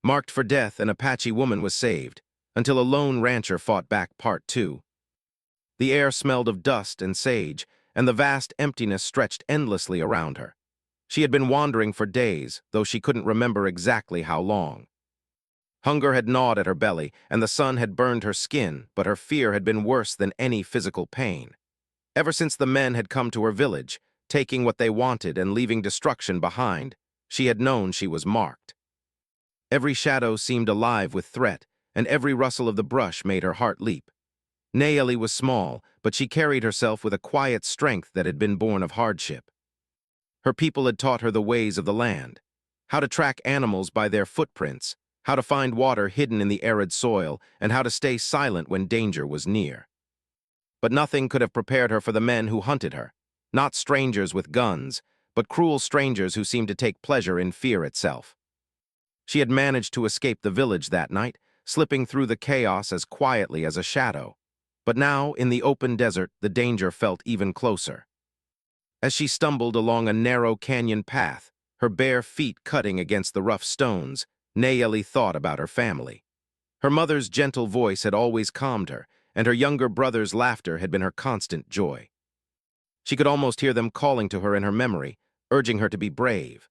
Marked for death, an Apache woman was saved, until a lone rancher fought back Part 2. The air smelled of dust and sage, and the vast emptiness stretched endlessly around her. She had been wandering for days, though she couldn't remember exactly how long. Hunger had gnawed at her belly, and the sun had burned her skin, but her fear had been worse than any physical pain. Ever since the men had come to her village, taking what they wanted and leaving destruction behind, she had known she was marked. Every shadow seemed alive with threat, and every rustle of the brush made her heart leap. Nayeli was small, but she carried herself with a quiet strength that had been born of hardship. Her people had taught her the ways of the land, how to track animals by their footprints, how to find water hidden in the arid soil, and how to stay silent when danger was near. But nothing could have prepared her for the men who hunted her, not strangers with guns, but cruel strangers who seemed to take pleasure in fear itself. She had managed to escape the village that night, slipping through the chaos as quietly as a shadow. But now, in the open desert, the danger felt even closer. As she stumbled along a narrow canyon path, her bare feet cutting against the rough stones, Nayeli thought about her family. Her mother's gentle voice had always calmed her, and her younger brother's laughter had been her constant joy. She could almost hear them calling to her in her memory, urging her to be brave.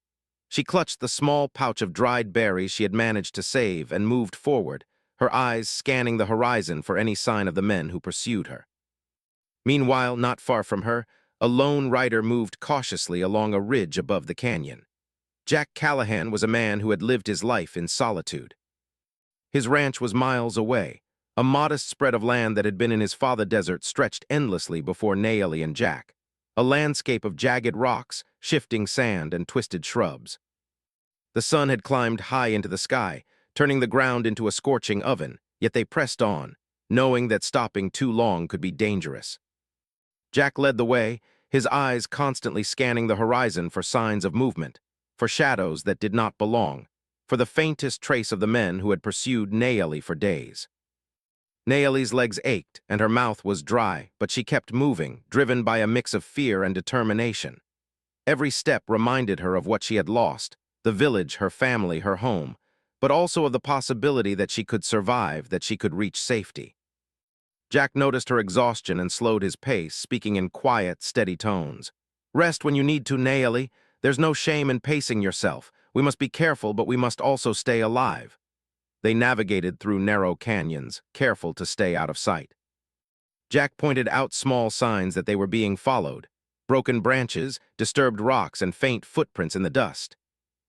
She clutched the small pouch of dried berries she had managed to save and moved forward, her eyes scanning the horizon for any sign of the men who pursued her. Meanwhile, not far from her, a lone rider moved cautiously along a ridge above the canyon. Jack Callahan was a man who had lived his life in solitude. His ranch was miles away. A modest spread of land that had been in his father desert stretched endlessly before Nayeli and Jack, a landscape of jagged rocks, shifting sand, and twisted shrubs. The sun had climbed high into the sky, turning the ground into a scorching oven, yet they pressed on, knowing that stopping too long could be dangerous. Jack led the way, his eyes constantly scanning the horizon for signs of movement, for shadows that did not belong, for the faintest trace of the men who had pursued Nayeli for days. Nayeli's legs ached and her mouth was dry, but she kept moving, driven by a mix of fear and determination. Every step reminded her of what she had lost, the village, her family, her home, but also of the possibility that she could survive, that she could reach safety. Jack noticed her exhaustion and slowed his pace, speaking in quiet, steady tones. "Rest when you need to, Nayeli. There's no shame in pacing yourself. We must be careful, but we must also stay alive." They navigated through narrow canyons, careful to stay out of sight. Jack pointed out small signs that they were being followed: broken branches, disturbed rocks, and faint footprints in the dust.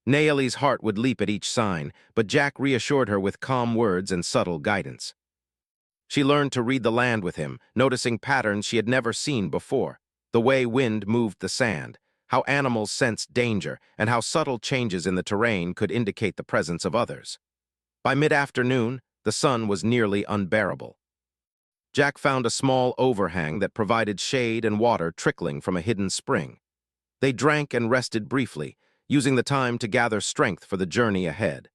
Nayeli's heart would leap at each sign, but Jack reassured her with calm words and subtle guidance. She learned to read the land with him, noticing patterns she had never seen before: the way wind moved the sand, how animals sensed danger, and how subtle changes in the terrain could indicate the presence of others. By mid-afternoon, the sun was nearly unbearable. Jack found a small overhang that provided shade and water trickling from a hidden spring. They drank and rested briefly, using the time to gather strength for the journey ahead.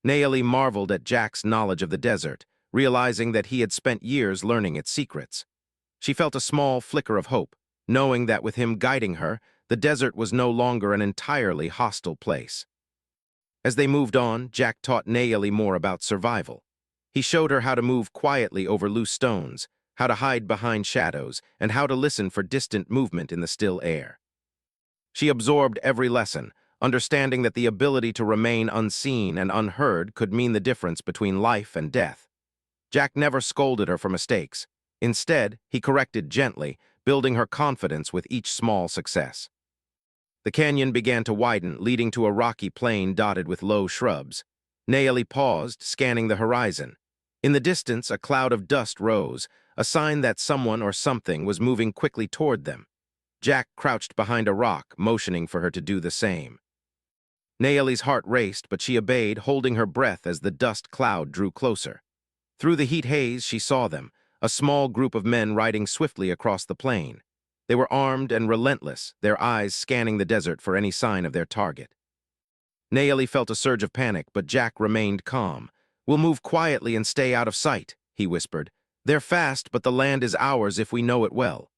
Nayeli marveled at Jack's knowledge of the desert, realizing that he had spent years learning its secrets. She felt a small flicker of hope, knowing that with him guiding her, the desert was no longer an entirely hostile place. As they moved on, Jack taught Nayeli more about survival. He showed her how to move quietly over loose stones, how to hide behind shadows, and how to listen for distant movement in the still air. She absorbed every lesson, understanding that the ability to remain unseen and unheard could mean the difference between life and death. Jack never scolded her for mistakes. Instead, he corrected gently, building her confidence with each small success. The canyon began to widen, leading to a rocky plain dotted with low shrubs. Nayeli paused, scanning the horizon. In the distance, a cloud of dust rose, a sign that someone or something was moving quickly toward them. Jack crouched behind a rock, motioning for her to do the same. Nayeli's heart raced, but she obeyed, holding her breath as the dust cloud drew closer. Through the heat haze, she saw them, a small group of men riding swiftly across the plain. They were armed and relentless, their eyes scanning the desert for any sign of their target. Nayeli felt a surge of panic, but Jack remained calm. "We'll move quietly and stay out of sight," he whispered. "They're fast, but the land is ours if we know it well."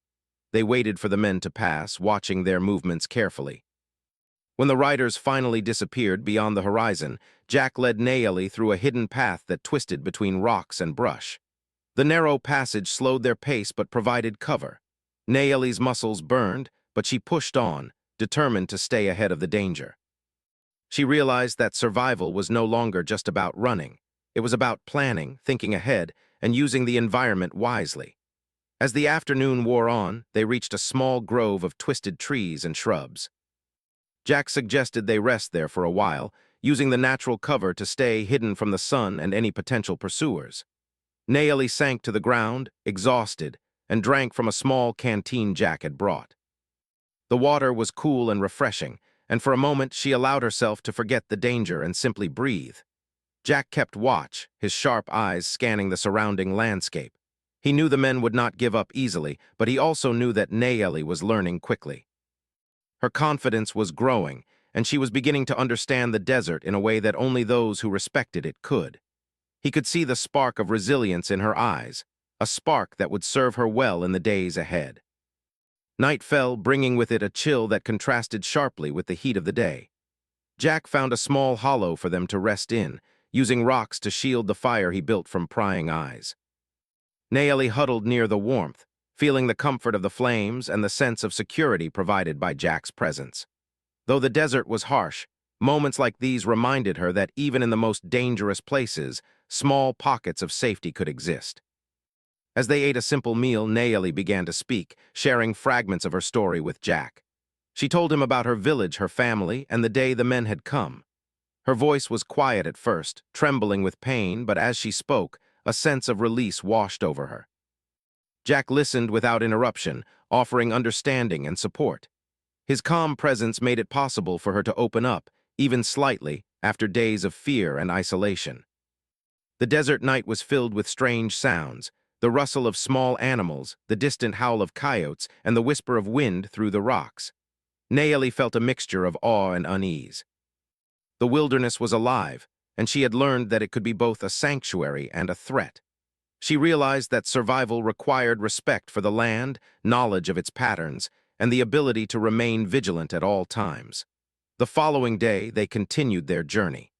They waited for the men to pass, watching their movements carefully. When the riders finally disappeared beyond the horizon, Jack led Nayeli through a hidden path that twisted between rocks and brush. The narrow passage slowed their pace but provided cover. Nayeli's muscles burned, but she pushed on, determined to stay ahead of the danger. She realized that survival was no longer just about running. It was about planning, thinking ahead, and using the environment wisely. As the afternoon wore on, they reached a small grove of twisted trees and shrubs. Jack suggested they rest there for a while, using the natural cover to stay hidden from the sun and any potential pursuers. Nayeli sank to the ground, exhausted, and drank from a small canteen Jack had brought. The water was cool and refreshing, and for a moment she allowed herself to forget the danger and simply breathe. Jack kept watch, his sharp eyes scanning the surrounding landscape. He knew the men would not give up easily, but he also knew that Nayeli was learning quickly. Her confidence was growing, and she was beginning to understand the desert in a way that only those who respected it could. He could see the spark of resilience in her eyes, a spark that would serve her well in the days ahead. Night fell, bringing with it a chill that contrasted sharply with the heat of the day. Jack found a small hollow for them to rest in, using rocks to shield the fire he built from prying eyes. Nayeli huddled near the warmth, feeling the comfort of the flames and the sense of security provided by Jack's presence. Though the desert was harsh, moments like these reminded her that even in the most dangerous places, small pockets of safety could exist. As they ate a simple meal, Nayeli began to speak, sharing fragments of her story with Jack. She told him about her village, her family, and the day the men had come. Her voice was quiet at first, trembling with pain, but as she spoke, a sense of release washed over her. Jack listened without interruption, offering understanding and support. His calm presence made it possible for her to open up, even slightly, after days of fear and isolation. The desert night was filled with strange sounds, the rustle of small animals, the distant howl of coyotes, and the whisper of wind through the rocks. Nayeli felt a mixture of awe and unease. The wilderness was alive, and she had learned that it could be both a sanctuary and a threat. She realized that survival required respect for the land, knowledge of its patterns, and the ability to remain vigilant at all times. The following day, they continued their journey.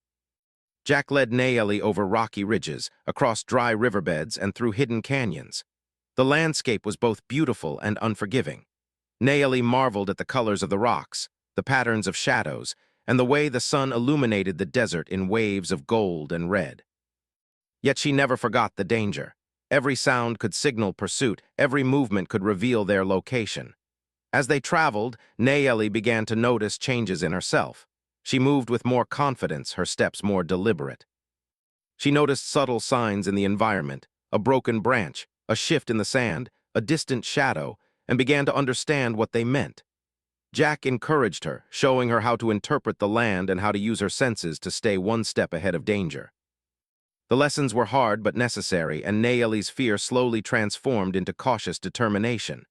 Jack led Nayeli over rocky ridges, across dry riverbeds, and through hidden canyons. The landscape was both beautiful and unforgiving. Nayeli marveled at the colors of the rocks, the patterns of shadows, and the way the sun illuminated the desert in waves of gold and red. Yet she never forgot the danger. Every sound could signal pursuit, every movement could reveal their location. As they traveled, Nayeli began to notice changes in herself. She moved with more confidence, her steps more deliberate. She noticed subtle signs in the environment, a broken branch, a shift in the sand, a distant shadow, and began to understand what they meant. Jack encouraged her, showing her how to interpret the land and how to use her senses to stay one step ahead of danger. The lessons were hard but necessary, and Nayeli's fear slowly transformed into cautious determination.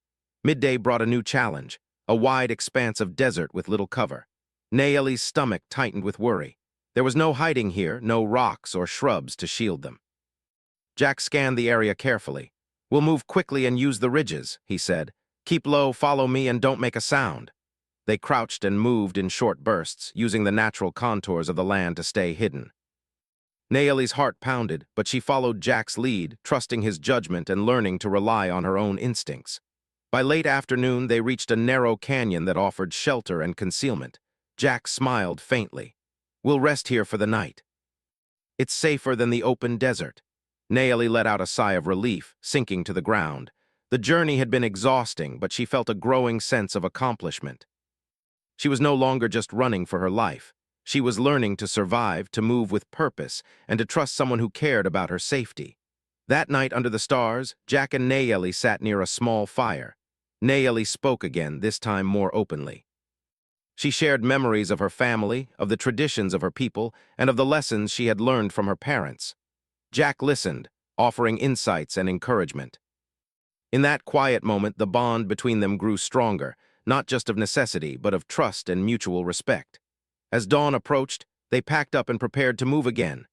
Midday brought a new challenge, a wide expanse of desert with little cover. Nayeli's stomach tightened with worry. There was no hiding here, no rocks or shrubs to shield them. Jack scanned the area carefully. "We'll move quickly and use the ridges," he said. "Keep low, follow me, and don't make a sound." They crouched and moved in short bursts, using the natural contours of the land to stay hidden. Nayeli's heart pounded, but she followed Jack's lead, trusting his judgment and learning to rely on her own instincts. By late afternoon, they reached a narrow canyon that offered shelter and concealment. Jack smiled faintly. "We'll rest here for the night." "It's safer than the open desert." Nayeli let out a sigh of relief, sinking to the ground. The journey had been exhausting, but she felt a growing sense of accomplishment. She was no longer just running for her life. She was learning to survive, to move with purpose, and to trust someone who cared about her safety. That night under the stars, Jack and Nayeli sat near a small fire. Nayeli spoke again, this time more openly. She shared memories of her family, of the traditions of her people, and of the lessons she had learned from her parents. Jack listened, offering insights and encouragement. In that quiet moment, the bond between them grew stronger, not just of necessity, but of trust and mutual respect. As dawn approached, they packed up and prepared to move again.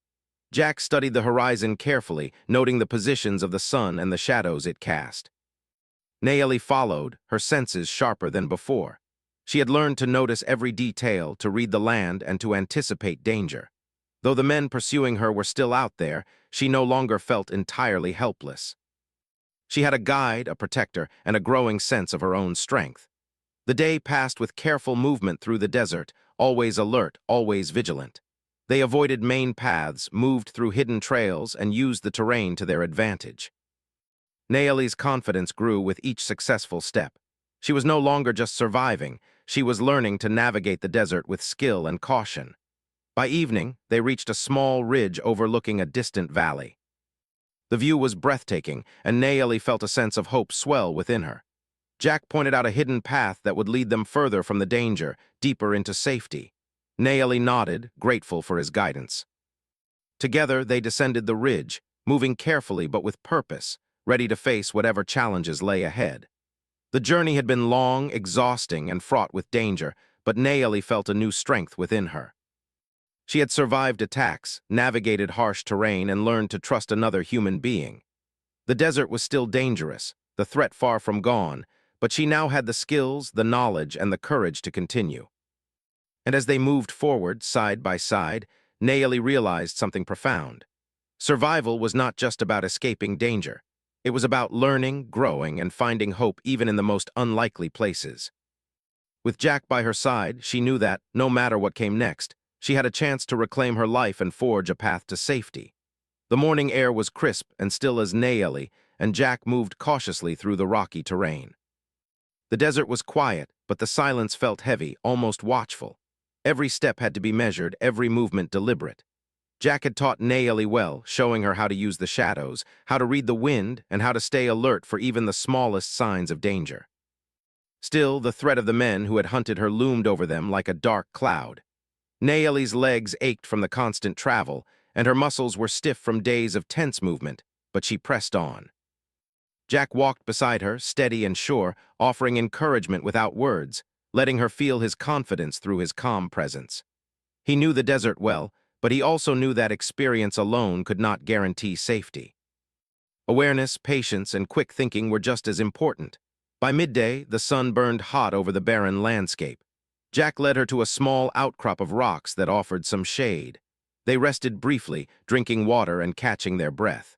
Jack studied the horizon carefully, noting the positions of the sun and the shadows it cast. Nayeli followed, her senses sharper than before. She had learned to notice every detail, to read the land, and to anticipate danger. Though the men pursuing her were still out there, she no longer felt entirely helpless. She had a guide, a protector, and a growing sense of her own strength. The day passed with careful movement through the desert, always alert, always vigilant. They avoided main paths, moved through hidden trails, and used the terrain to their advantage. Naomi's confidence grew with each successful step. She was no longer just surviving, she was learning to navigate the desert with skill and caution. By evening, they reached a small ridge overlooking a distant valley. The view was breathtaking, and Naomi felt a sense of hope swell within her. Jack pointed out a hidden path that would lead them further from the danger, deeper into safety. Naomi nodded, grateful for his guidance. Together, they descended the ridge, moving carefully but with purpose, ready to face whatever challenges lay ahead. The journey had been long, exhausting, and fraught with danger, but Naomi felt a new strength within her. She had survived attacks, navigated harsh terrain, and learned to trust another human being. The desert was still dangerous, the threat far from gone, but she now had the skills, the knowledge, and the courage to continue. And as they moved forward, side by side, Naomi realized something profound. Survival was not just about escaping danger. It was about learning, growing, and finding hope even in the most unlikely places. With Jack by her side, she knew that, no matter what came next, she had a chance to reclaim her life and forge a path to safety. The morning air was crisp and still as Naomi, and Jack moved cautiously through the rocky terrain. The desert was quiet, but the silence felt heavy, almost watchful. Every step had to be measured, every movement deliberate. Jack had taught Naomi well, showing her how to use the shadows, how to read the wind, and how to stay alert for even the smallest signs of danger. Still, the threat of the men who had hunted her loomed over them like a dark cloud. Naomi's legs ached from the constant travel, and her muscles were stiff from days of tense movement, but she pressed on. Jack walked beside her, steady and sure, offering encouragement without words, letting her feel his confidence through his calm presence. He knew the desert well, but he also knew that experience alone could not guarantee safety. Awareness, patience, and quick thinking were just as important. By midday, the sun burned hot over the barren landscape. Jack led her to a small outcrop of rocks that offered some shade. They rested briefly, drinking water and catching their breath.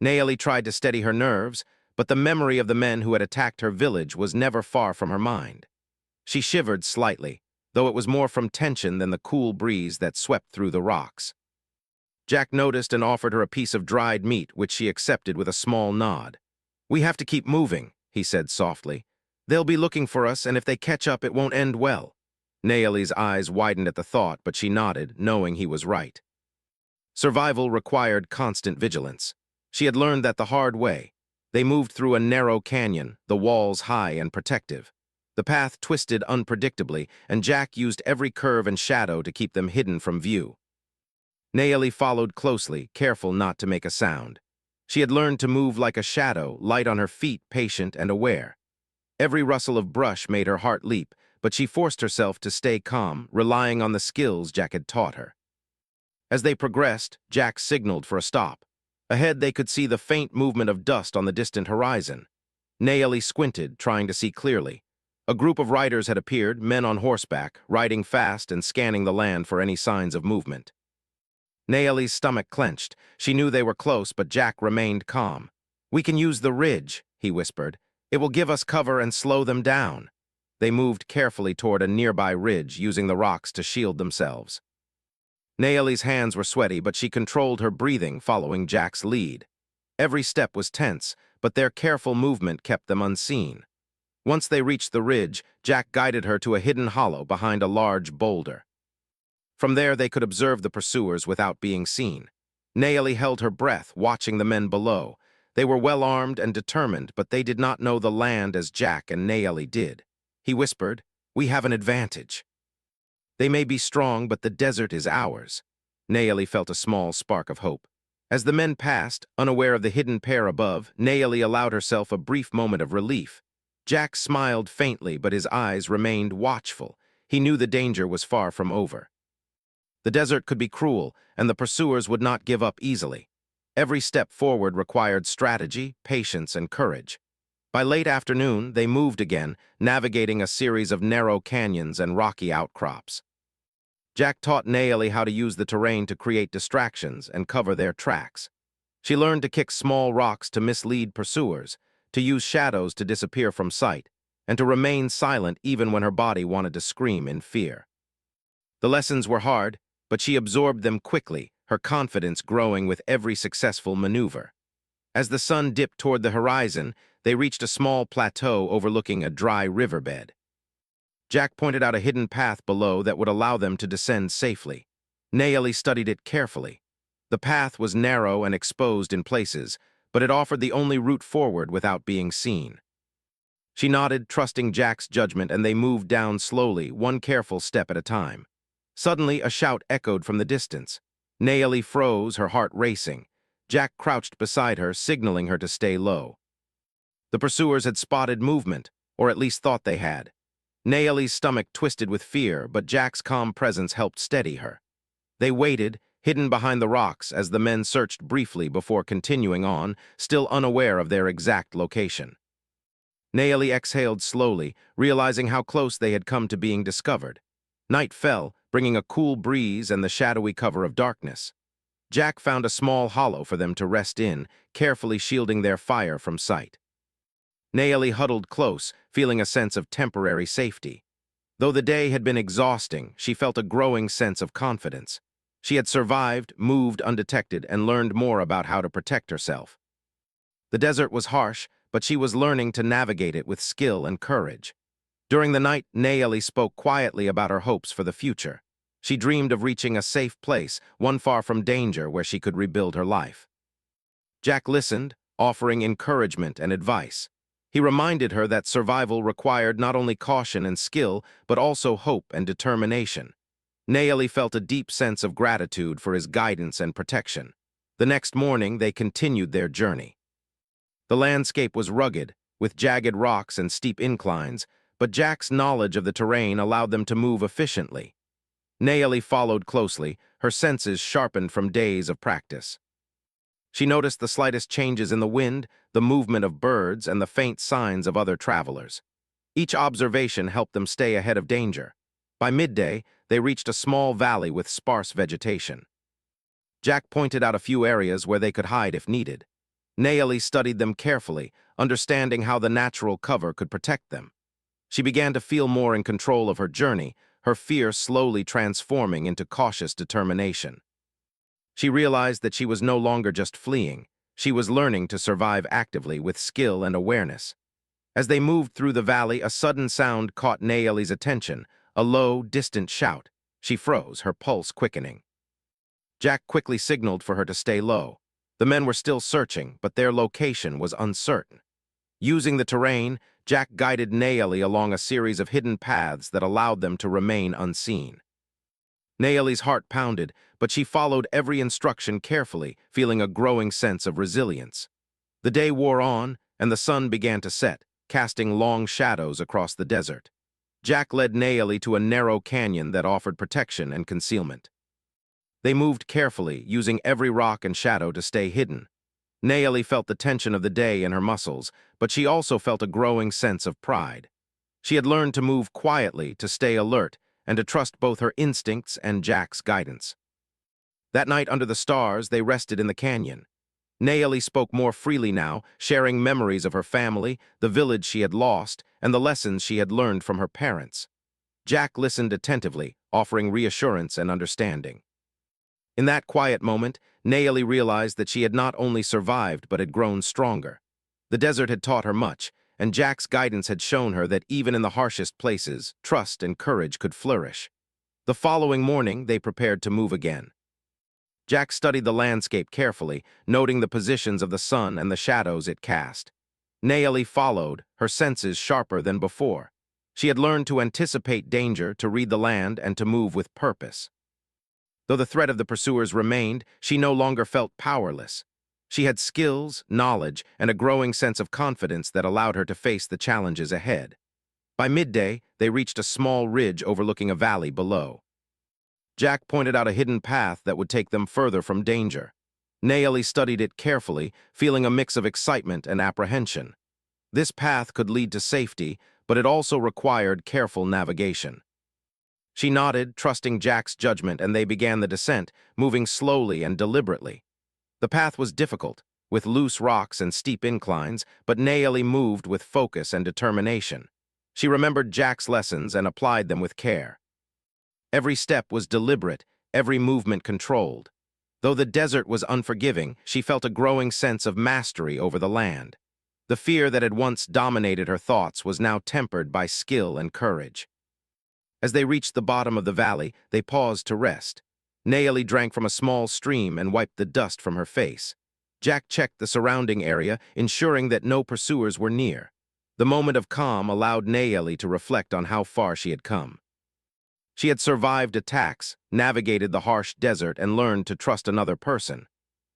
Naomi tried to steady her nerves, but the memory of the men who had attacked her village was never far from her mind. She shivered slightly, though it was more from tension than the cool breeze that swept through the rocks. Jack noticed and offered her a piece of dried meat, which she accepted with a small nod. "We have to keep moving," he said softly. "They'll be looking for us, and if they catch up, it won't end well." Naomi's eyes widened at the thought, but she nodded, knowing he was right. Survival required constant vigilance. She had learned that the hard way. They moved through a narrow canyon, the walls high and protective. The path twisted unpredictably, and Jack used every curve and shadow to keep them hidden from view. Naomi followed closely, careful not to make a sound. She had learned to move like a shadow, light on her feet, patient and aware. Every rustle of brush made her heart leap, but she forced herself to stay calm, relying on the skills Jack had taught her. As they progressed, Jack signaled for a stop. Ahead, they could see the faint movement of dust on the distant horizon. Naomi squinted, trying to see clearly. A group of riders had appeared, men on horseback, riding fast and scanning the land for any signs of movement. Naomi's stomach clenched. She knew they were close, but Jack remained calm. "We can use the ridge," he whispered. "It will give us cover and slow them down." They moved carefully toward a nearby ridge, using the rocks to shield themselves. Naomi's hands were sweaty, but she controlled her breathing, following Jack's lead. Every step was tense, but their careful movement kept them unseen. Once they reached the ridge, Jack guided her to a hidden hollow behind a large boulder. From there, they could observe the pursuers without being seen. Naomi held her breath, watching the men below. They were well-armed and determined, but they did not know the land as Jack and Naomi did. He whispered, "We have an advantage. They may be strong, but the desert is ours." Naomi felt a small spark of hope. As the men passed, unaware of the hidden pair above, Naomi allowed herself a brief moment of relief. Jack smiled faintly, but his eyes remained watchful. He knew the danger was far from over. The desert could be cruel, and the pursuers would not give up easily. Every step forward required strategy, patience, and courage. By late afternoon, they moved again, navigating a series of narrow canyons and rocky outcrops. Jack taught Naomi how to use the terrain to create distractions and cover their tracks. She learned to kick small rocks to mislead pursuers, to use shadows to disappear from sight, and to remain silent even when her body wanted to scream in fear. The lessons were hard, but she absorbed them quickly, her confidence growing with every successful maneuver. As the sun dipped toward the horizon, they reached a small plateau overlooking a dry riverbed. Jack pointed out a hidden path below that would allow them to descend safely. Naomi studied it carefully. The path was narrow and exposed in places, but it offered the only route forward without being seen. She nodded, trusting Jack's judgment, and they moved down slowly, one careful step at a time. Suddenly, a shout echoed from the distance. Naomi froze, her heart racing. Jack crouched beside her, signaling her to stay low. The pursuers had spotted movement, or at least thought they had. Naomi's stomach twisted with fear, but Jack's calm presence helped steady her. They waited, hidden behind the rocks, as the men searched briefly before continuing on, still unaware of their exact location. Naomi exhaled slowly, realizing how close they had come to being discovered. Night fell, bringing a cool breeze and the shadowy cover of darkness. Jack found a small hollow for them to rest in, carefully shielding their fire from sight. Naomi huddled close, feeling a sense of temporary safety. Though the day had been exhausting, she felt a growing sense of confidence. She had survived, moved undetected, and learned more about how to protect herself. The desert was harsh, but she was learning to navigate it with skill and courage. During the night, Naomi spoke quietly about her hopes for the future. She dreamed of reaching a safe place, one far from danger, where she could rebuild her life. Jack listened, offering encouragement and advice. He reminded her that survival required not only caution and skill, but also hope and determination. Naomi felt a deep sense of gratitude for his guidance and protection. The next morning, they continued their journey. The landscape was rugged, with jagged rocks and steep inclines, but Jack's knowledge of the terrain allowed them to move efficiently. Naomi followed closely, her senses sharpened from days of practice. She noticed the slightest changes in the wind, the movement of birds, and the faint signs of other travelers. Each observation helped them stay ahead of danger. By midday, they reached a small valley with sparse vegetation. Jack pointed out a few areas where they could hide if needed. Naomi studied them carefully, understanding how the natural cover could protect them. She began to feel more in control of her journey, her fear slowly transforming into cautious determination. She realized that she was no longer just fleeing. She was learning to survive actively with skill and awareness. As they moved through the valley, a sudden sound caught Naomi's attention, a low, distant shout. She froze, her pulse quickening. Jack quickly signaled for her to stay low. The men were still searching, but their location was uncertain. Using the terrain, Jack guided Naomi along a series of hidden paths that allowed them to remain unseen. Naomi's heart pounded, but she followed every instruction carefully, feeling a growing sense of resilience. The day wore on, and the sun began to set, casting long shadows across the desert. Jack led Naomi to a narrow canyon that offered protection and concealment. They moved carefully, using every rock and shadow to stay hidden. Naomi felt the tension of the day in her muscles, but she also felt a growing sense of pride. She had learned to move quietly, to stay alert, and to trust both her instincts and Jack's guidance. That night under the stars, they rested in the canyon. Naomi spoke more freely now, sharing memories of her family, the village she had lost, and the lessons she had learned from her parents. Jack listened attentively, offering reassurance and understanding. In that quiet moment, Naomi realized that she had not only survived but had grown stronger. The desert had taught her much, and Jack's guidance had shown her that even in the harshest places, trust and courage could flourish. The following morning, they prepared to move again. Jack studied the landscape carefully, noting the positions of the sun and the shadows it cast. Naomi followed, her senses sharper than before. She had learned to anticipate danger, to read the land, and to move with purpose. Though the threat of the pursuers remained, she no longer felt powerless. She had skills, knowledge, and a growing sense of confidence that allowed her to face the challenges ahead. By midday, they reached a small ridge overlooking a valley below. Jack pointed out a hidden path that would take them further from danger. Naomi studied it carefully, feeling a mix of excitement and apprehension. This path could lead to safety, but it also required careful navigation. She nodded, trusting Jack's judgment, and they began the descent, moving slowly and deliberately. The path was difficult, with loose rocks and steep inclines, but Naomi moved with focus and determination. She remembered Jack's lessons and applied them with care. Every step was deliberate, every movement controlled. Though the desert was unforgiving, she felt a growing sense of mastery over the land. The fear that had once dominated her thoughts was now tempered by skill and courage. As they reached the bottom of the valley, they paused to rest. Naomi drank from a small stream and wiped the dust from her face. Jack checked the surrounding area, ensuring that no pursuers were near. The moment of calm allowed Naomi to reflect on how far she had come. She had survived attacks, navigated the harsh desert, and learned to trust another person.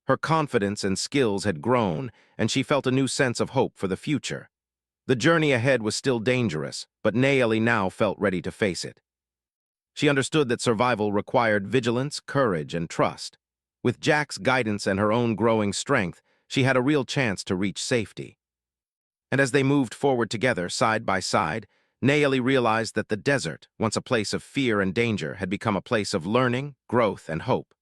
Her confidence and skills had grown, and she felt a new sense of hope for the future. The journey ahead was still dangerous, but Naomi now felt ready to face it. She understood that survival required vigilance, courage, and trust. With Jack's guidance and her own growing strength, she had a real chance to reach safety. And as they moved forward together, side by side, Naomi realized that the desert, once a place of fear and danger, had become a place of learning, growth, and hope.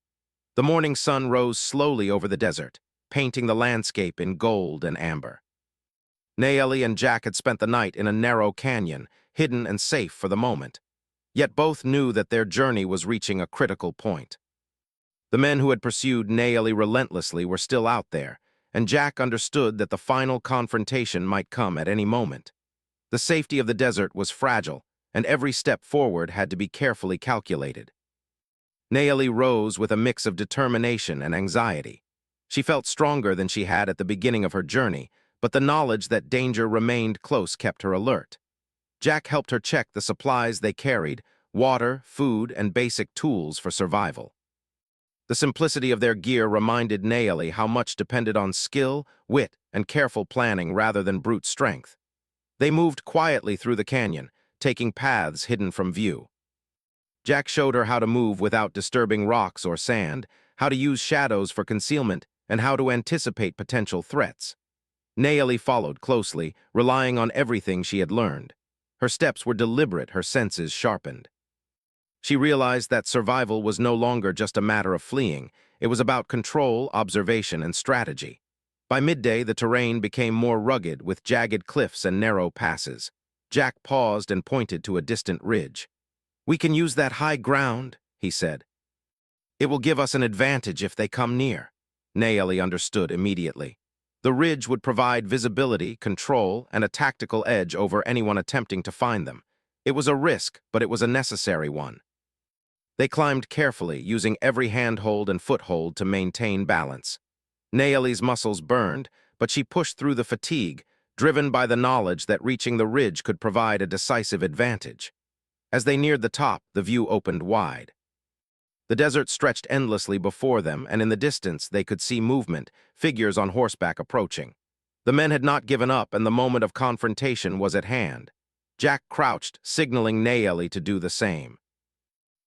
The morning sun rose slowly over the desert, painting the landscape in gold and amber. Naomi and Jack had spent the night in a narrow canyon, hidden and safe for the moment. Yet both knew that their journey was reaching a critical point. The men who had pursued Naomi relentlessly were still out there, and Jack understood that the final confrontation might come at any moment. The safety of the desert was fragile, and every step forward had to be carefully calculated. Naomi rose with a mix of determination and anxiety. She felt stronger than she had at the beginning of her journey, but the knowledge that danger remained close kept her alert. Jack helped her check the supplies they carried: water, food, and basic tools for survival. The simplicity of their gear reminded Naomi how much depended on skill, wit, and careful planning rather than brute strength. They moved quietly through the canyon, taking paths hidden from view. Jack showed her how to move without disturbing rocks or sand, how to use shadows for concealment, and how to anticipate potential threats. Naomi followed closely, relying on everything she had learned. Her steps were deliberate, her senses sharpened. She realized that survival was no longer just a matter of fleeing. It was about control, observation, and strategy. By midday, the terrain became more rugged, with jagged cliffs and narrow passes. Jack paused and pointed to a distant ridge. "We can use that high ground," he said. "It will give us an advantage if they come near." Naomi understood immediately. The ridge would provide visibility, control, and a tactical edge over anyone attempting to find them. It was a risk, but it was a necessary one. They climbed carefully, using every handhold and foothold to maintain balance. Naomi's muscles burned, but she pushed through the fatigue, driven by the knowledge that reaching the ridge could provide a decisive advantage. As they neared the top, the view opened wide. The desert stretched endlessly before them, and in the distance they could see movement, figures on horseback approaching. The men had not given up, and the moment of confrontation was at hand. Jack crouched, signaling Naomi to do the same.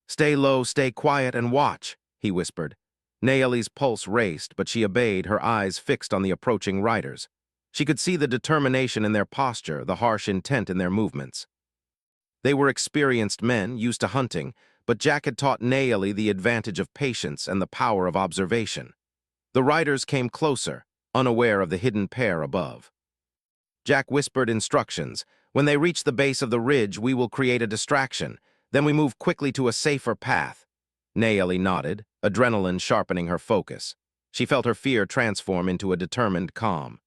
"Stay low, stay quiet, and watch," he whispered. Naomi's pulse raced, but she obeyed, her eyes fixed on the approaching riders. She could see the determination in their posture, the harsh intent in their movements. They were experienced men, used to hunting, but Jack had taught Naomi the advantage of patience and the power of observation. The riders came closer, unaware of the hidden pair above. Jack whispered instructions. "When they reach the base of the ridge, we will create a distraction. Then we move quickly to a safer path." Naomi nodded, adrenaline sharpening her focus. She felt her fear transform into a determined calm.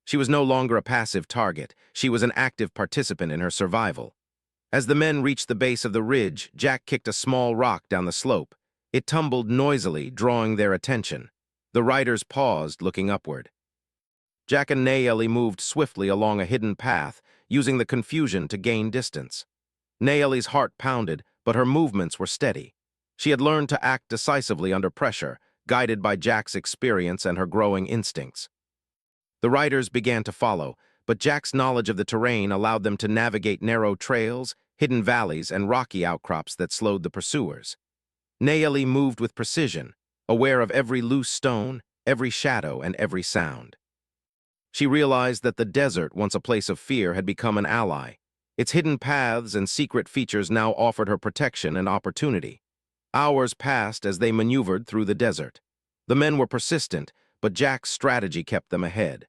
She was no longer a passive target. She was an active participant in her survival. As the men reached the base of the ridge, Jack kicked a small rock down the slope. It tumbled noisily, drawing their attention. The riders paused, looking upward. Jack and Naomi moved swiftly along a hidden path, using the confusion to gain distance. Naomi's heart pounded, but her movements were steady. She had learned to act decisively under pressure, guided by Jack's experience and her growing instincts. The riders began to follow, but Jack's knowledge of the terrain allowed them to navigate narrow trails, hidden valleys, and rocky outcrops that slowed the pursuers. Naomi moved with precision, aware of every loose stone, every shadow, and every sound. She realized that the desert, once a place of fear, had become an ally. Its hidden paths and secret features now offered her protection and opportunity. Hours passed as they maneuvered through the desert. The men were persistent, but Jack's strategy kept them ahead.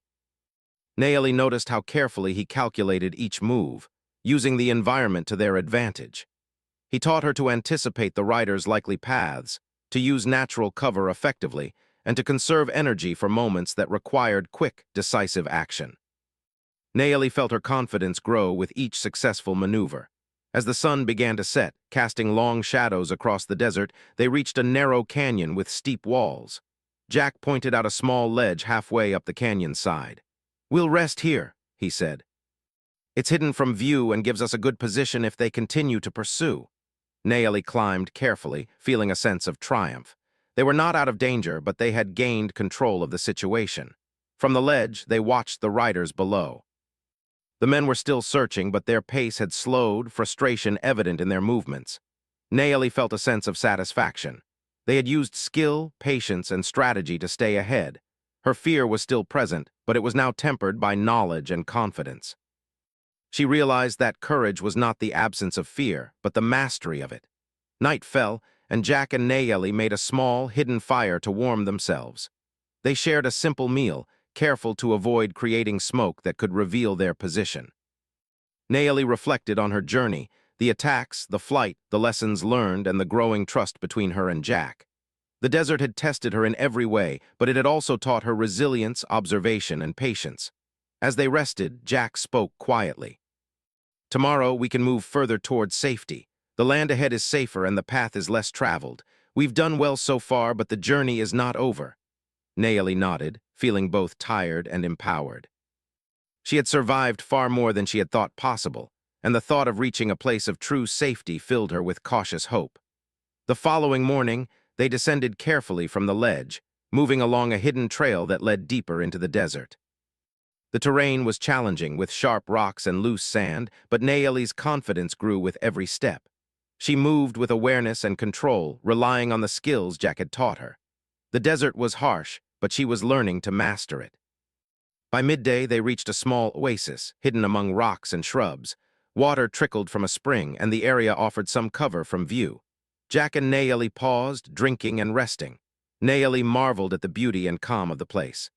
Naomi noticed how carefully he calculated each move, using the environment to their advantage. He taught her to anticipate the riders' likely paths, to use natural cover effectively, and to conserve energy for moments that required quick, decisive action. Naomi felt her confidence grow with each successful maneuver. As the sun began to set, casting long shadows across the desert, they reached a narrow canyon with steep walls. Jack pointed out a small ledge halfway up the canyon's side. "We'll rest here," he said. "It's hidden from view and gives us a good position if they continue to pursue." Naomi climbed carefully, feeling a sense of triumph. They were not out of danger, but they had gained control of the situation. From the ledge, they watched the riders below. The men were still searching, but their pace had slowed, frustration evident in their movements. Naomi felt a sense of satisfaction. They had used skill, patience, and strategy to stay ahead. Her fear was still present, but it was now tempered by knowledge and confidence. She realized that courage was not the absence of fear, but the mastery of it. Night fell, and Jack and Naomi made a small, hidden fire to warm themselves. They shared a simple meal, careful to avoid creating smoke that could reveal their position. Naomi reflected on her journey, the attacks, the flight, the lessons learned, and the growing trust between her and Jack. The desert had tested her in every way, but it had also taught her resilience, observation, and patience. As they rested, Jack spoke quietly. "Tomorrow we can move further towards safety. The land ahead is safer and the path is less traveled. We've done well so far, but the journey is not over." Naomi nodded, feeling both tired and empowered. She had survived far more than she had thought possible, and the thought of reaching a place of true safety filled her with cautious hope. The following morning, they descended carefully from the ledge, moving along a hidden trail that led deeper into the desert. The terrain was challenging, with sharp rocks and loose sand, but Naomi's confidence grew with every step. She moved with awareness and control, relying on the skills Jack had taught her. The desert was harsh, but she was learning to master it. By midday, they reached a small oasis, hidden among rocks and shrubs. Water trickled from a spring, and the area offered some cover from view. Jack and Naomi paused, drinking and resting. Naomi marveled at the beauty and calm of the place.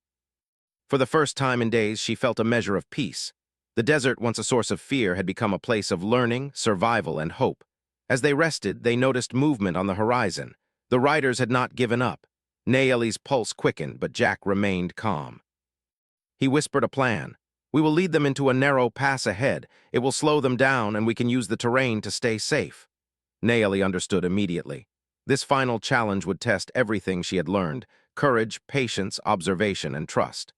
For the first time in days, she felt a measure of peace. The desert, once a source of fear, had become a place of learning, survival, and hope. As they rested, they noticed movement on the horizon. The riders had not given up. Naomi's pulse quickened, but Jack remained calm. He whispered a plan. "We will lead them into a narrow pass ahead. It will slow them down, and we can use the terrain to stay safe." Naomi understood immediately. This final challenge would test everything she had learned: courage, patience, observation, and trust.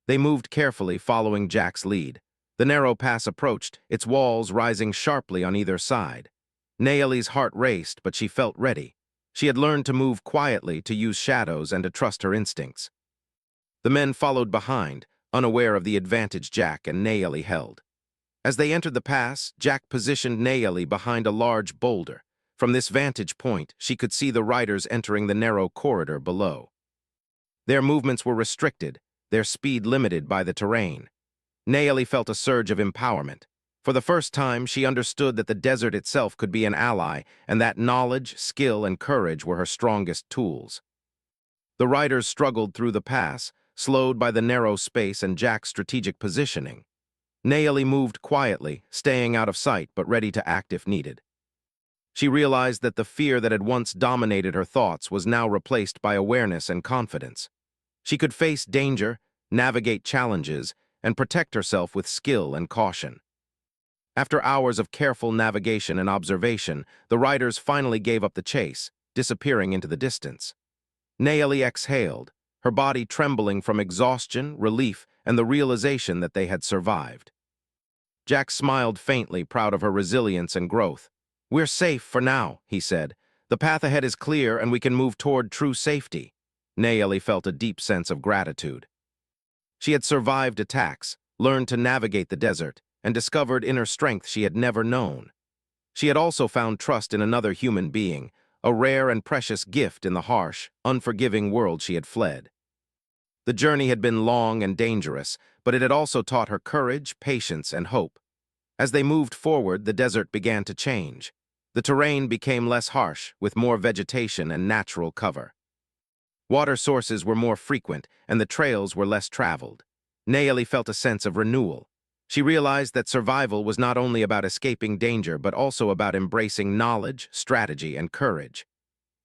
They moved carefully, following Jack's lead. The narrow pass approached, its walls rising sharply on either side. Naomi's heart raced, but she felt ready. She had learned to move quietly, to use shadows, and to trust her instincts. The men followed behind, unaware of the advantage Jack and Naomi held. As they entered the pass, Jack positioned Naomi behind a large boulder. From this vantage point, she could see the riders entering the narrow corridor below. Their movements were restricted, their speed limited by the terrain. Naomi felt a surge of empowerment. For the first time, she understood that the desert itself could be an ally, and that knowledge, skill, and courage were her strongest tools. The riders struggled through the pass, slowed by the narrow space and Jack's strategic positioning. Naomi moved quietly, staying out of sight but ready to act if needed. She realized that the fear that had once dominated her thoughts was now replaced by awareness and confidence. She could face danger, navigate challenges, and protect herself with skill and caution. After hours of careful navigation and observation, the riders finally gave up the chase, disappearing into the distance. Naomi exhaled, her body trembling from exhaustion, relief, and the realization that they had survived. Jack smiled faintly, proud of her resilience and growth. "We're safe for now," he said. "The path ahead is clear and we can move toward true safety." Naomi felt a deep sense of gratitude. She had survived attacks, learned to navigate the desert, and discovered inner strength she had never known. She had also found trust in another human being, a rare and precious gift in the harsh, unforgiving world she had fled. The journey had been long and dangerous, but it had also taught her courage, patience, and hope. As they moved forward, the desert began to change. The terrain became less harsh, with more vegetation and natural cover. Water sources were more frequent, and the trails were less traveled. Nayeli felt a sense of renewal. She realized that survival was not only about escaping danger, but also about embracing knowledge, strategy, and courage.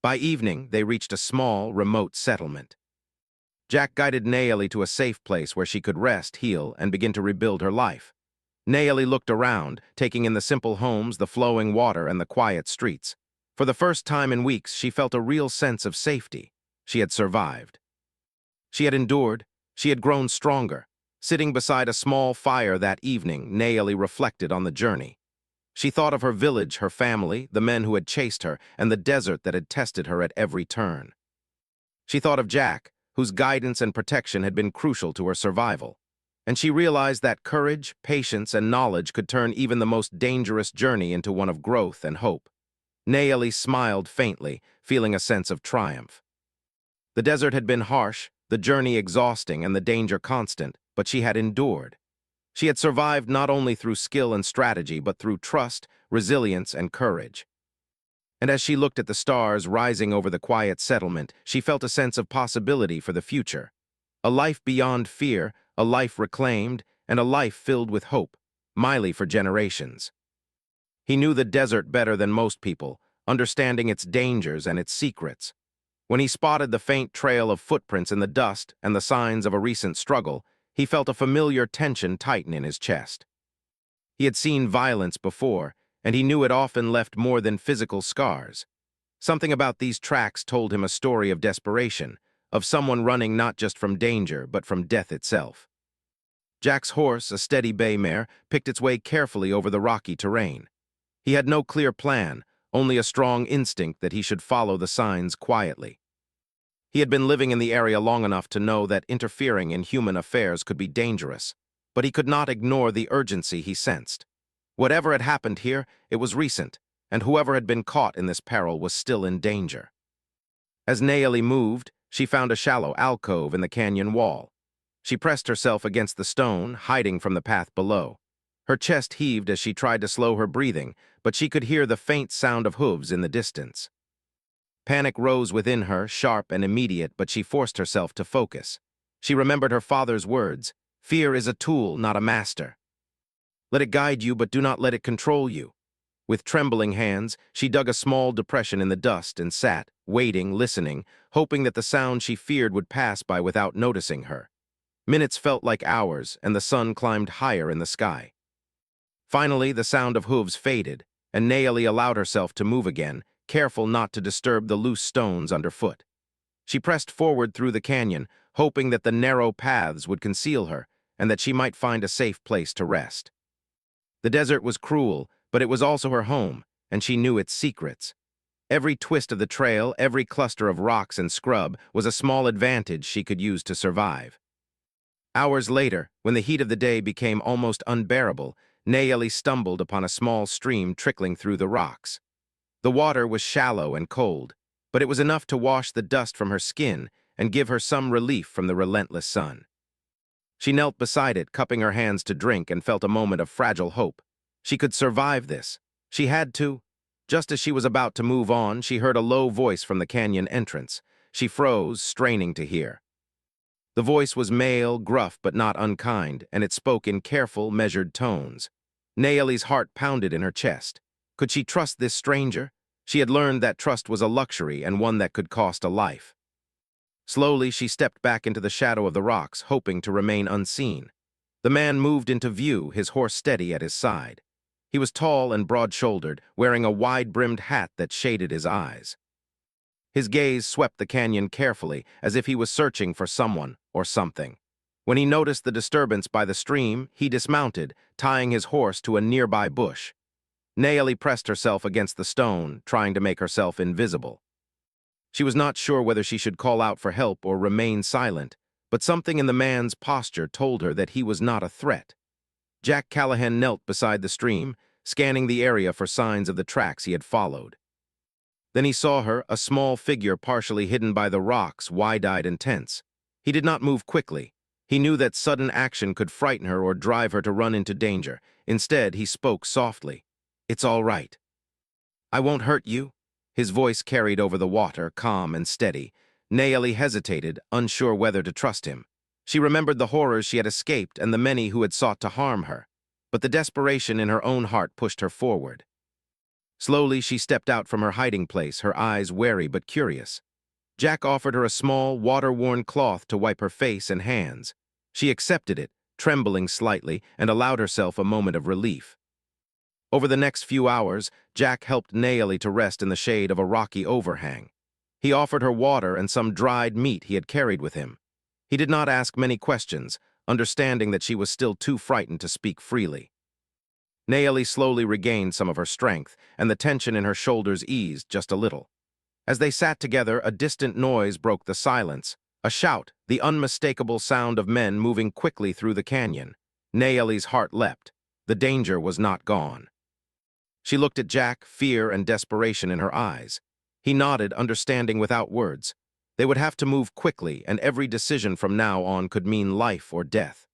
By evening, they reached a small, remote settlement. Jack guided Nayeli to a safe place where she could rest, heal, and begin to rebuild her life. Nayeli looked around, taking in the simple homes, the flowing water, and the quiet streets. For the first time in weeks, she felt a real sense of safety. She had survived. She had endured. She had grown stronger. Sitting beside a small fire that evening, Nayeli reflected on the journey. She thought of her village, her family, the men who had chased her, and the desert that had tested her at every turn. She thought of Jack, whose guidance and protection had been crucial to her survival. And she realized that courage, patience, and knowledge could turn even the most dangerous journey into one of growth and hope. Nayeli smiled faintly, feeling a sense of triumph. The desert had been harsh, the journey exhausting, and the danger constant, but she had endured. She had survived not only through skill and strategy, but through trust, resilience, and courage. And as she looked at the stars rising over the quiet settlement, she felt a sense of possibility for the future. A life beyond fear, a life reclaimed, and a life filled with hope, Miley for generations. He knew the desert better than most people, understanding its dangers and its secrets. When he spotted the faint trail of footprints in the dust and the signs of a recent struggle, he felt a familiar tension tighten in his chest. He had seen violence before, and he knew it often left more than physical scars. Something about these tracks told him a story of desperation, of someone running not just from danger, but from death itself. Jack's horse, a steady bay mare, picked its way carefully over the rocky terrain. He had no clear plan, only a strong instinct that he should follow the signs quietly. He had been living in the area long enough to know that interfering in human affairs could be dangerous, but he could not ignore the urgency he sensed. Whatever had happened here, it was recent, and whoever had been caught in this peril was still in danger. As Nayeli moved, she found a shallow alcove in the canyon wall. She pressed herself against the stone, hiding from the path below. Her chest heaved as she tried to slow her breathing, but she could hear the faint sound of hooves in the distance. Panic rose within her, sharp and immediate, but she forced herself to focus. She remembered her father's words, "Fear is a tool, not a master. Let it guide you, but do not let it control you." With trembling hands, she dug a small depression in the dust and sat, waiting, listening, hoping that the sound she feared would pass by without noticing her. Minutes felt like hours, and the sun climbed higher in the sky. Finally, the sound of hooves faded, and Nayeli allowed herself to move again, careful not to disturb the loose stones underfoot. She pressed forward through the canyon, hoping that the narrow paths would conceal her and that she might find a safe place to rest. The desert was cruel, but it was also her home, and she knew its secrets. Every twist of the trail, every cluster of rocks and scrub was a small advantage she could use to survive. Hours later, when the heat of the day became almost unbearable, Nayeli stumbled upon a small stream trickling through the rocks. The water was shallow and cold, but it was enough to wash the dust from her skin and give her some relief from the relentless sun. She knelt beside it, cupping her hands to drink, and felt a moment of fragile hope. She could survive this. She had to. Just as she was about to move on, she heard a low voice from the canyon entrance. She froze, straining to hear. The voice was male, gruff but not unkind, and it spoke in careful, measured tones. Nayeli's heart pounded in her chest. Could she trust this stranger? She had learned that trust was a luxury and one that could cost a life. Slowly, she stepped back into the shadow of the rocks, hoping to remain unseen. The man moved into view, his horse steady at his side. He was tall and broad-shouldered, wearing a wide-brimmed hat that shaded his eyes. His gaze swept the canyon carefully, as if he was searching for someone or something. When he noticed the disturbance by the stream, he dismounted, tying his horse to a nearby bush. Nayeli pressed herself against the stone, trying to make herself invisible. She was not sure whether she should call out for help or remain silent, but something in the man's posture told her that he was not a threat. Jack Callahan knelt beside the stream, scanning the area for signs of the tracks he had followed. Then he saw her, a small figure partially hidden by the rocks, wide-eyed and tense. He did not move quickly. He knew that sudden action could frighten her or drive her to run into danger. Instead, he spoke softly. "It's all right. I won't hurt you." His voice carried over the water, calm and steady. Naomi hesitated, unsure whether to trust him. She remembered the horrors she had escaped and the many who had sought to harm her. But the desperation in her own heart pushed her forward. Slowly, she stepped out from her hiding place, her eyes wary but curious. Jack offered her a small, water-worn cloth to wipe her face and hands. She accepted it, trembling slightly, and allowed herself a moment of relief. Over the next few hours, Jack helped Naomi to rest in the shade of a rocky overhang. He offered her water and some dried meat he had carried with him. He did not ask many questions, understanding that she was still too frightened to speak freely. Naomi slowly regained some of her strength, and the tension in her shoulders eased just a little. As they sat together, a distant noise broke the silence. A shout, the unmistakable sound of men moving quickly through the canyon. Naomi's heart leapt. The danger was not gone. She looked at Jack, fear and desperation in her eyes. He nodded, understanding without words. They would have to move quickly, and every decision from now on could mean life or death.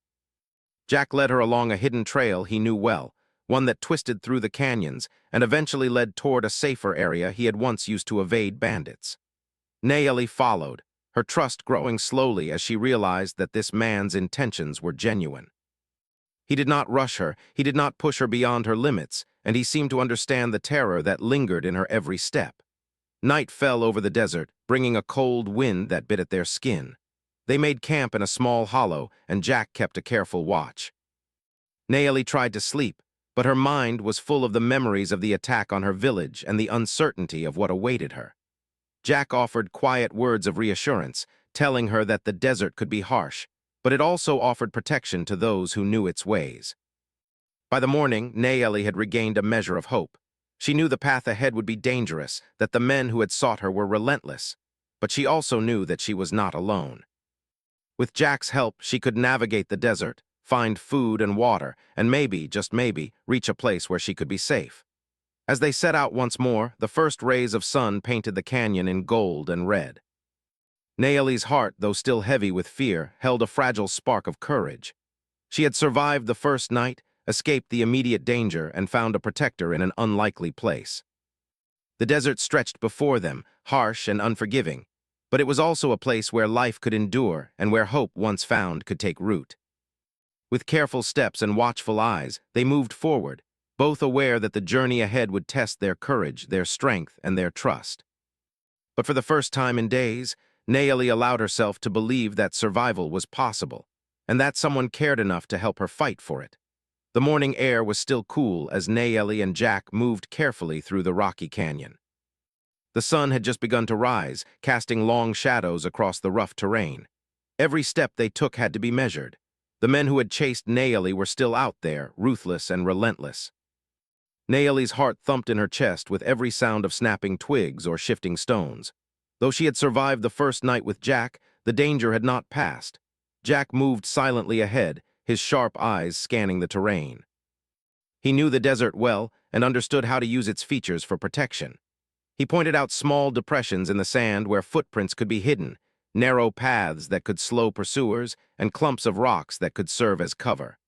Jack led her along a hidden trail he knew well, one that twisted through the canyons and eventually led toward a safer area he had once used to evade bandits. Naomi followed, her trust growing slowly as she realized that this man's intentions were genuine. He did not rush her, he did not push her beyond her limits, and he seemed to understand the terror that lingered in her every step. Night fell over the desert, bringing a cold wind that bit at their skin. They made camp in a small hollow, and Jack kept a careful watch. Naomi tried to sleep, but her mind was full of the memories of the attack on her village and the uncertainty of what awaited her. Jack offered quiet words of reassurance, telling her that the desert could be harsh, but it also offered protection to those who knew its ways. By the morning, Naomi had regained a measure of hope. She knew the path ahead would be dangerous, that the men who had sought her were relentless, but she also knew that she was not alone. With Jack's help, she could navigate the desert, find food and water, and maybe, just maybe, reach a place where she could be safe. As they set out once more, the first rays of sun painted the canyon in gold and red. Naomi's heart, though still heavy with fear, held a fragile spark of courage. She had survived the first night, escaped the immediate danger, and found a protector in an unlikely place. The desert stretched before them, harsh and unforgiving, but it was also a place where life could endure and where hope once found could take root. With careful steps and watchful eyes, they moved forward, both aware that the journey ahead would test their courage, their strength, and their trust. But for the first time in days, Naomi allowed herself to believe that survival was possible, and that someone cared enough to help her fight for it. The morning air was still cool as Naomi and Jack moved carefully through the rocky canyon. The sun had just begun to rise, casting long shadows across the rough terrain. Every step they took had to be measured. The men who had chased Naomi were still out there, ruthless and relentless. Naomi's heart thumped in her chest with every sound of snapping twigs or shifting stones. Though she had survived the first night with Jack, the danger had not passed. Jack moved silently ahead, his sharp eyes scanning the terrain. He knew the desert well and understood how to use its features for protection. He pointed out small depressions in the sand where footprints could be hidden, narrow paths that could slow pursuers, and clumps of rocks that could serve as cover.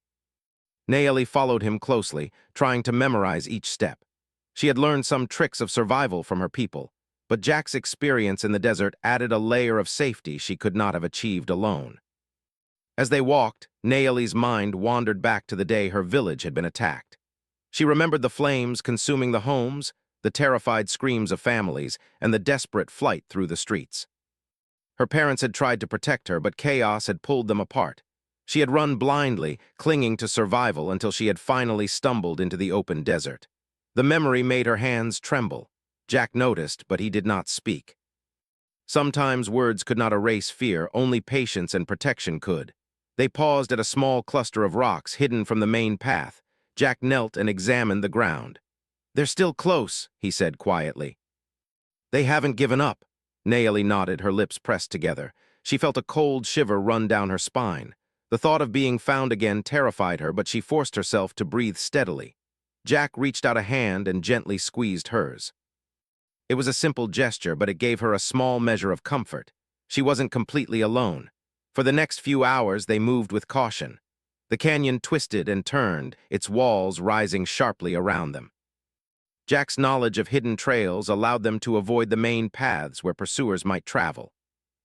Naomi followed him closely, trying to memorize each step. She had learned some tricks of survival from her people, but Jack's experience in the desert added a layer of safety she could not have achieved alone. As they walked, Naomi's mind wandered back to the day her village had been attacked. She remembered the flames consuming the homes, the terrified screams of families, and the desperate flight through the streets. Her parents had tried to protect her, but chaos had pulled them apart. She had run blindly, clinging to survival until she had finally stumbled into the open desert. The memory made her hands tremble. Jack noticed, but he did not speak. Sometimes words could not erase fear, only patience and protection could. They paused at a small cluster of rocks hidden from the main path. Jack knelt and examined the ground. "They're still close," he said quietly. "They haven't given up." Naomi nodded, her lips pressed together. She felt a cold shiver run down her spine. The thought of being found again terrified her, but she forced herself to breathe steadily. Jack reached out a hand and gently squeezed hers. It was a simple gesture, but it gave her a small measure of comfort. She wasn't completely alone. For the next few hours, they moved with caution. The canyon twisted and turned, its walls rising sharply around them. Jack's knowledge of hidden trails allowed them to avoid the main paths where pursuers might travel.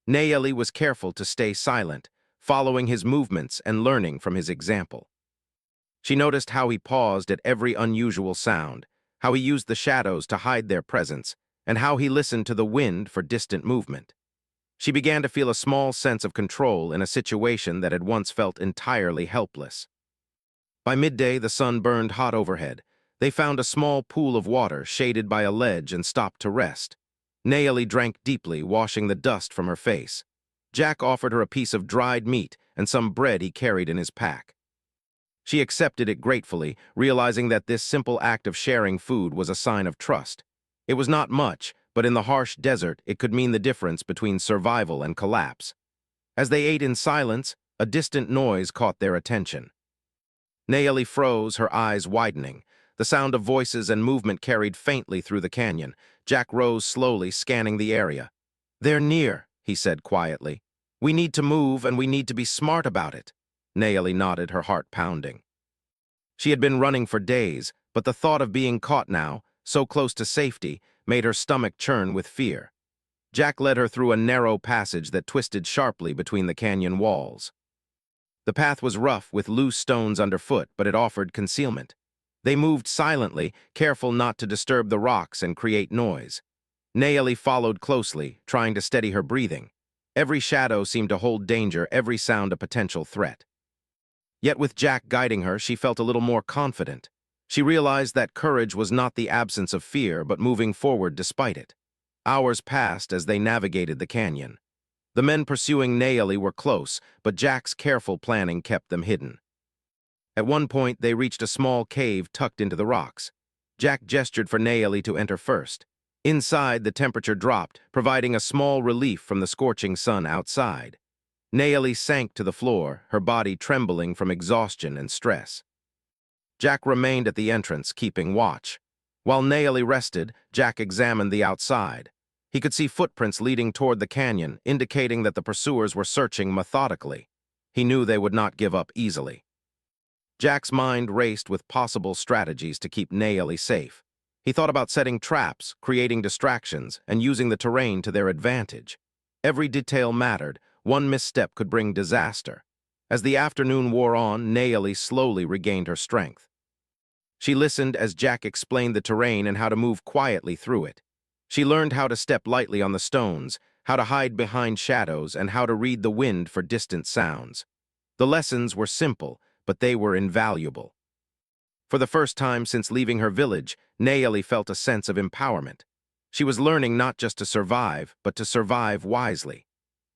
Nayeli was careful to stay silent, following his movements and learning from his example. She noticed how he paused at every unusual sound, how he used the shadows to hide their presence, and how he listened to the wind for distant movement. She began to feel a small sense of control in a situation that had once felt entirely helpless. By midday, the sun burned hot overhead. They found a small pool of water shaded by a ledge and stopped to rest. Nayeli drank deeply, washing the dust from her face. Jack offered her a piece of dried meat and some bread he carried in his pack. She accepted it gratefully, realizing that this simple act of sharing food was a sign of trust. It was not much, but in the harsh desert, it could mean the difference between survival and collapse. As they ate in silence, a distant noise caught their attention. Nayeli froze, her eyes widening. The sound of voices and movement carried faintly through the canyon. Jack rose slowly, scanning the area. "They're near," he said quietly. "We need to move, and we need to be smart about it." Nayeli nodded, her heart pounding. She had been running for days, but the thought of being caught now, so close to safety, made her stomach churn with fear. Jack led her through a narrow passage that twisted sharply between the canyon walls. The path was rough, with loose stones underfoot, but it offered concealment. They moved silently, careful not to disturb the rocks and create noise. Nayeli followed closely, trying to steady her breathing. Every shadow seemed to hold danger, every sound a potential threat. Yet with Jack guiding her, she felt a little more confident. She realized that courage was not the absence of fear, but moving forward despite it. Hours passed as they navigated the canyon. The men pursuing Nayeli were close, but Jack's careful planning kept them hidden. At one point, they reached a small cave tucked into the rocks. Jack gestured for Nayeli to enter first. Inside, the temperature dropped, providing a small relief from the scorching sun outside. Nayeli sank to the floor, her body trembling from exhaustion and stress. Jack remained at the entrance, keeping watch. While Nayeli rested, Jack examined the outside. He could see footprints leading toward the canyon, indicating that the pursuers were searching methodically. He knew they would not give up easily. Jack's mind raced with possible strategies to keep Nayeli safe. He thought about setting traps, creating distractions, and using the terrain to their advantage. Every detail mattered. One misstep could bring disaster. As the afternoon wore on, Nayeli slowly regained her strength. She listened as Jack explained the terrain and how to move quietly through it. She learned how to step lightly on the stones, how to hide behind shadows, and how to read the wind for distant sounds. The lessons were simple, but they were invaluable. For the first time since leaving her village, Nayeli felt a sense of empowerment. She was learning not just to survive, but to survive wisely.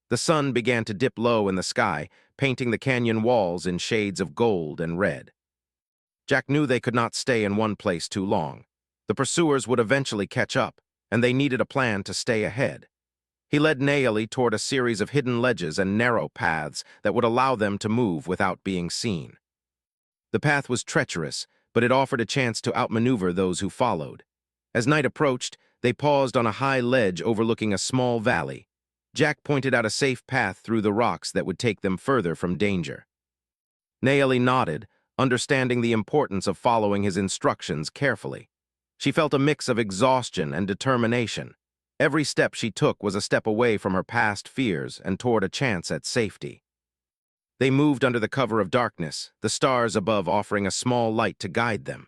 The sun began to dip low in the sky, painting the canyon walls in shades of gold and red. Jack knew they could not stay in one place too long. The pursuers would eventually catch up, and they needed a plan to stay ahead. He led Nayeli toward a series of hidden ledges and narrow paths that would allow them to move without being seen. The path was treacherous, but it offered a chance to outmaneuver those who followed. As night approached, they paused on a high ledge overlooking a small valley. Jack pointed out a safe path through the rocks that would take them further from danger. Nayeli nodded, understanding the importance of following his instructions carefully. She felt a mix of exhaustion and determination. Every step she took was a step away from her past fears and toward a chance at safety. They moved under the cover of darkness, the stars above offering a small light to guide them.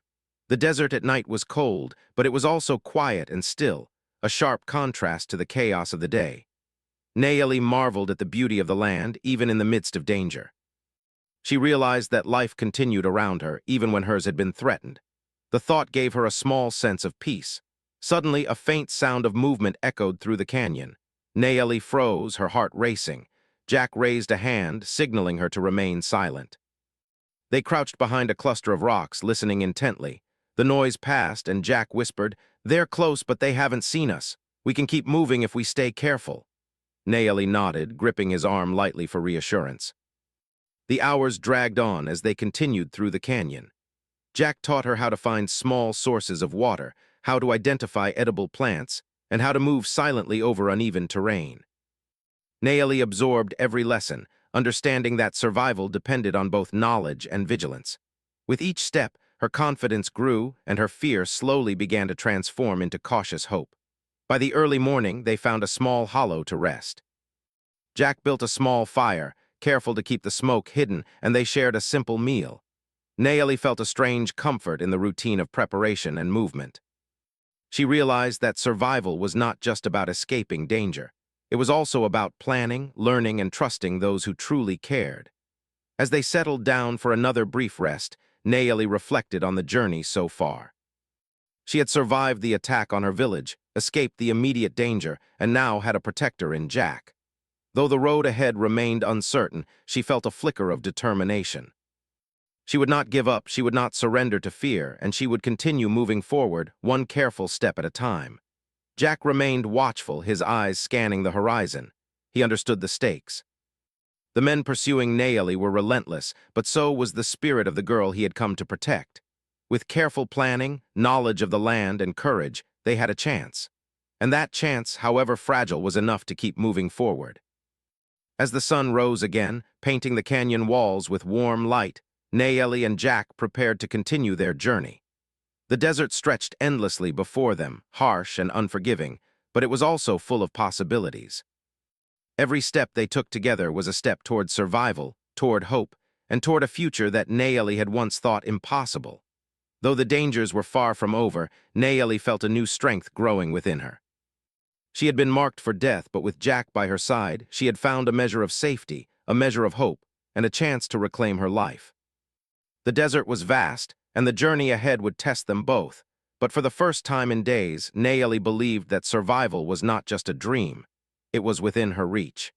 The desert at night was cold, but it was also quiet and still, a sharp contrast to the chaos of the day. Nayeli marveled at the beauty of the land, even in the midst of danger. She realized that life continued around her, even when hers had been threatened. The thought gave her a small sense of peace. Suddenly, a faint sound of movement echoed through the canyon. Nayeli froze, her heart racing. Jack raised a hand, signaling her to remain silent. They crouched behind a cluster of rocks, listening intently. The noise passed, and Jack whispered, "They're close, but they haven't seen us. We can keep moving if we stay careful." Nayeli nodded, gripping his arm lightly for reassurance. The hours dragged on as they continued through the canyon. Jack taught her how to find small sources of water, how to identify edible plants, and how to move silently over uneven terrain. Nayeli absorbed every lesson, understanding that survival depended on both knowledge and vigilance. With each step, her confidence grew and her fear slowly began to transform into cautious hope. By the early morning, they found a small hollow to rest. Jack built a small fire, careful to keep the smoke hidden, and they shared a simple meal. Naomi felt a strange comfort in the routine of preparation and movement. She realized that survival was not just about escaping danger. It was also about planning, learning, and trusting those who truly cared. As they settled down for another brief rest, Naomi reflected on the journey so far. She had survived the attack on her village, escaped the immediate danger, and now had a protector in Jack. Though the road ahead remained uncertain, she felt a flicker of determination. She would not give up, she would not surrender to fear, and she would continue moving forward, one careful step at a time. Jack remained watchful, his eyes scanning the horizon. He understood the stakes. The men pursuing Naomi were relentless, but so was the spirit of the girl he had come to protect. With careful planning, knowledge of the land, and courage, they had a chance. And that chance, however fragile, was enough to keep moving forward. As the sun rose again, painting the canyon walls with warm light, Naomi and Jack prepared to continue their journey. The desert stretched endlessly before them, harsh and unforgiving, but it was also full of possibilities. Every step they took together was a step toward survival, toward hope, and toward a future that Naomi had once thought impossible. Though the dangers were far from over, Naomi felt a new strength growing within her. She had been marked for death, but with Jack by her side, she had found a measure of safety, a measure of hope, and a chance to reclaim her life. The desert was vast, and the journey ahead would test them both, but for the first time in days, Naomi believed that survival was not just a dream. It was within her reach.